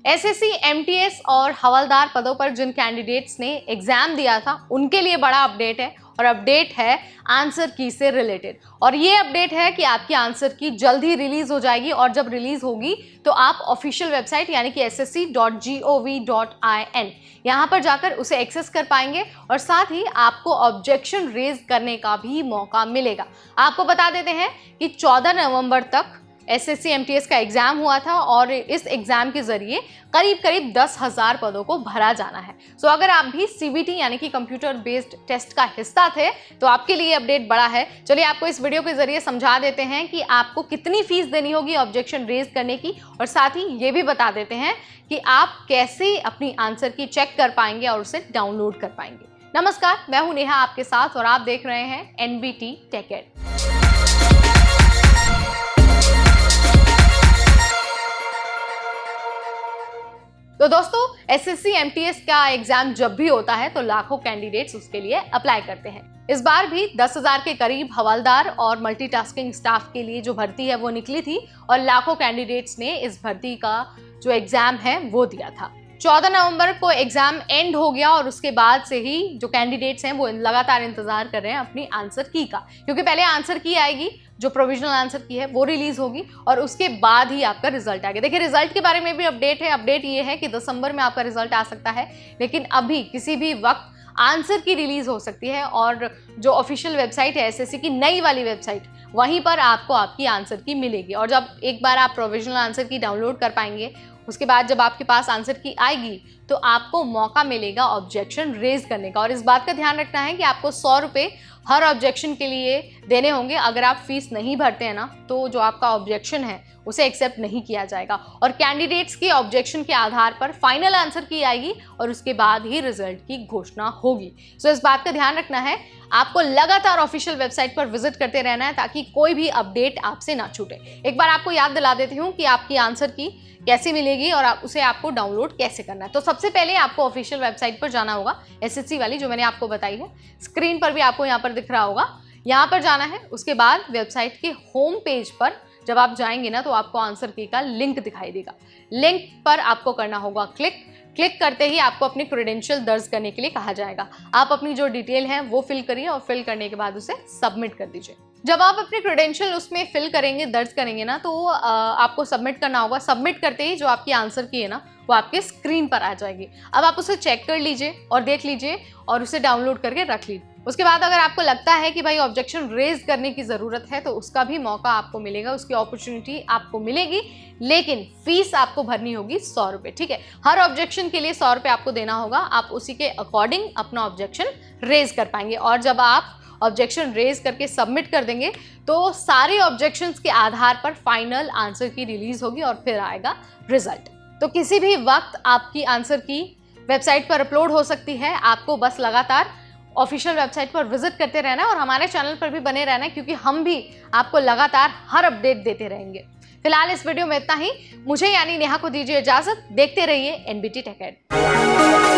SSC, MTS और हवलदार पदों पर जिन कैंडिडेट्स ने एग्जाम दिया था उनके लिए बड़ा अपडेट है, और अपडेट है आंसर की से रिलेटेड। और ये अपडेट है कि आपकी आंसर की जल्द ही रिलीज हो जाएगी, और जब रिलीज होगी तो आप ऑफिशियल वेबसाइट यानी कि ssc.gov.in यहाँ पर जाकर उसे एक्सेस कर पाएंगे, और साथ ही आपको ऑब्जेक्शन रेज करने का भी मौका मिलेगा। आपको बता देते हैं कि 14 नवंबर तक एसएससी एमटीएस का एग्जाम हुआ था, और इस एग्जाम के जरिए करीब 10,000 पदों को भरा जाना है। सो अगर आप भी सीबीटी यानी कि कंप्यूटर बेस्ड टेस्ट का हिस्सा थे तो आपके लिए अपडेट बड़ा है। चलिए आपको इस वीडियो के जरिए समझा देते हैं कि आपको कितनी फीस देनी होगी ऑब्जेक्शन रेज करने की, और साथ ही ये भी बता देते हैं कि आप कैसे अपनी आंसर की चेक कर पाएंगे और उसे डाउनलोड कर पाएंगे। नमस्कार, मैं हूं नेहा आपके साथ, और आप देख रहे हैं एनबीटी टेक एड। तो दोस्तों, एसएससी एमटीएस का एग्जाम जब भी होता है तो लाखों कैंडिडेट्स उसके लिए अप्लाई करते हैं। इस बार भी 10,000 के करीब हवलदार और मल्टीटास्किंग स्टाफ के लिए जो भर्ती है वो निकली थी, और लाखों कैंडिडेट्स ने इस भर्ती का जो एग्जाम है वो दिया था। 14 नवंबर को एग्जाम एंड हो गया, और उसके बाद से ही जो कैंडिडेट्स हैं वो लगातार इंतजार कर रहे हैं अपनी आंसर की का, क्योंकि पहले आंसर की आएगी, जो प्रोविजनल आंसर की है वो रिलीज होगी, और उसके बाद ही आपका रिजल्ट आएगा। देखिए, रिजल्ट के बारे में भी अपडेट है। अपडेट ये है कि दिसंबर में आपका रिजल्ट आ सकता है, लेकिन अभी किसी भी वक्त आंसर की रिलीज हो सकती है, और जो ऑफिशियल वेबसाइट है एसएससी की नई वाली वेबसाइट, वहीं पर आपको आपकी आंसर की मिलेगी। और जब एक बार आप प्रोविजनल आंसर की डाउनलोड कर पाएंगे, उसके बाद जब आपके पास आंसर की आएगी तो आपको मौका मिलेगा ऑब्जेक्शन रेज करने का। और इस बात का ध्यान रखना है कि आपको 100 रुपये हर ऑब्जेक्शन के लिए देने होंगे। अगर आप फीस नहीं भरते हैं ना, तो जो आपका ऑब्जेक्शन है उसे एक्सेप्ट नहीं किया जाएगा, और कैंडिडेट्स के ऑब्जेक्शन के आधार पर फाइनल आंसर की आएगी, और उसके बाद ही रिजल्ट की घोषणा होगी। सो इस बात का ध्यान रखना है, आपको लगातार ऑफिशियल वेबसाइट पर विजिट करते रहना है ताकि कोई भी अपडेट आपसे ना छूटे। एक बार आपको याद दिला देती हूँ कि आपकी आंसर की कैसे मिलेगी और उसे आपको डाउनलोड कैसे करना है। तो सबसे पहले आपको ऑफिशियल वेबसाइट पर जाना होगा, एसएससी वाली जो मैंने आपको बताई है, स्क्रीन पर भी आपको यहाँ पर दिख रहा होगा, यहाँ पर जाना है। उसके बाद वेबसाइट के होम पेज पर जब आप जाएंगे ना, तो आपको आंसर की का लिंक दिखाई देगा। लिंक पर आपको करना होगा क्लिक करते ही आपको अपनी क्रेडेंशियल दर्ज करने के लिए कहा जाएगा। आप अपनी जो डिटेल है वो फिल करिए, और फिल करने के बाद उसे सबमिट कर दीजिए। जब आप अपने क्रेडेंशियल उसमें फिल करेंगे, दर्ज करेंगे ना, तो आपको सबमिट करना होगा। सबमिट करते ही जो आपकी आंसर की है ना, वो आपके स्क्रीन पर आ जाएगी। अब आप उसे चेक कर लीजिए और देख लीजिए, और उसे डाउनलोड करके रख लीजिए। उसके बाद अगर आपको लगता है कि भाई ऑब्जेक्शन रेज करने की ज़रूरत है, तो उसका भी मौका आपको मिलेगा, उसकी अपॉर्चुनिटी आपको मिलेगी, लेकिन फीस आपको भरनी होगी 100 रुपये। ठीक है, हर ऑब्जेक्शन के लिए 100 रुपये आपको देना होगा। आप उसी के अकॉर्डिंग अपना ऑब्जेक्शन रेज कर पाएंगे, और जब आप ऑब्जेक्शन रेज करके सबमिट कर देंगे तो सारे ऑब्जेक्शंस के आधार पर फाइनल आंसर की रिलीज होगी, और फिर आएगा रिजल्ट। तो किसी भी वक्त आपकी आंसर की वेबसाइट पर अपलोड हो सकती है। आपको बस लगातार ऑफिशियल वेबसाइट पर विजिट करते रहना है, और हमारे चैनल पर भी बने रहना है, क्योंकि हम भी आपको लगातार हर अपडेट देते रहेंगे। फिलहाल इस वीडियो में इतना ही। मुझे यानी नेहा को दीजिए इजाजत। देखते रहिए एनबीटी टेक एड।